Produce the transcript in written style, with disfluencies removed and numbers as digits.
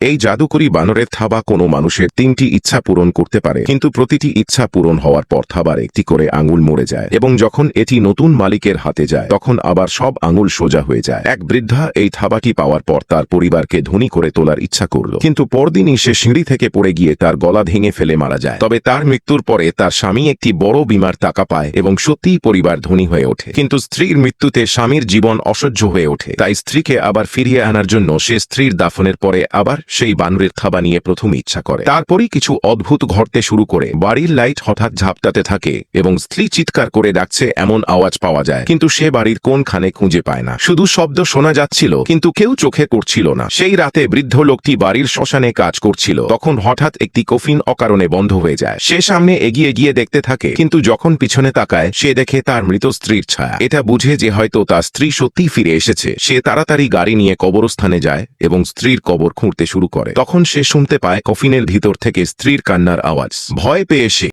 এই জাদুকরি বানরের থাবা কোনো মানুষের 3টি ইচ্ছা পূরণ করতে পারে, কিন্তু প্রতিটি ইচ্ছা পূরণ হওয়ার পর থাবার একটি করে আঙুল মরে যায় এবং যখন এটি নতুন মালিকের হাতে যায় তখন আবার সব আঙুল সোজা হয়ে যায়। এক বৃদ্ধা এই থাবাটি পাওয়ার পর তার পরিবারকে ধনী করে তোলার ইচ্ছা করল, কিন্তু পরদিনই সে সিঁড়ি থেকে পড়ে গিয়ে তার গলা ভেঙে ফেলে মারা যায়। তবে তার মৃত্যুর পরে তার স্বামী একটি বড় বীমার টাকা পায় এবং সত্যিই পরিবার ধনী হয়ে ওঠে। কিন্তু স্ত্রীর মৃত্যুতে স্বামীর জীবন অসহ্য হয়ে ওঠে, তাই স্ত্রীকে আবার ফিরিয়ে আনার জন্য সে স্ত্রীর দাফনের পরে আবার সেই বানরের থাবা নিয়ে প্রথম ইচ্ছা করে। তারপরই কিছু অদ্ভুত ঘটতে শুরু করে। বাড়ির লাইট হঠাৎ ঝাপটাতে থাকে এবং স্ত্রী চিৎকার করে ডাকছে এমন আওয়াজ পাওয়া যায়, কিন্তু সে বাড়ির কোনখানে খুঁজে পায় না। শুধু শব্দ শোনা যাচ্ছিল কিন্তু কেউ চোখে পড়ছিল না। সেই রাতে বৃদ্ধ লোকটি বাড়ির শ্মশানে কাজ করছিল, তখন হঠাৎ একটি কফিন অকারণে বন্ধ হয়ে যায়। সে সামনে এগিয়ে গিয়ে দেখতে থাকে, কিন্তু যখন পিছনে তাকায় সে দেখে তার মৃত স্ত্রীর ছায়া। এটা বুঝে যে হয়তো তার স্ত্রী সত্যিই ফিরে এসেছে, সে তাড়াতাড়ি গাড়ি নিয়ে কবরস্থানে যায় এবং স্ত্রীর কবর খুঁড়তে শুরু করে। তখন সে শুনতে পায় কফিনের ভিতর থেকে স্ত্রীর কান্নার আওয়াজ। ভয় পেয়ে সে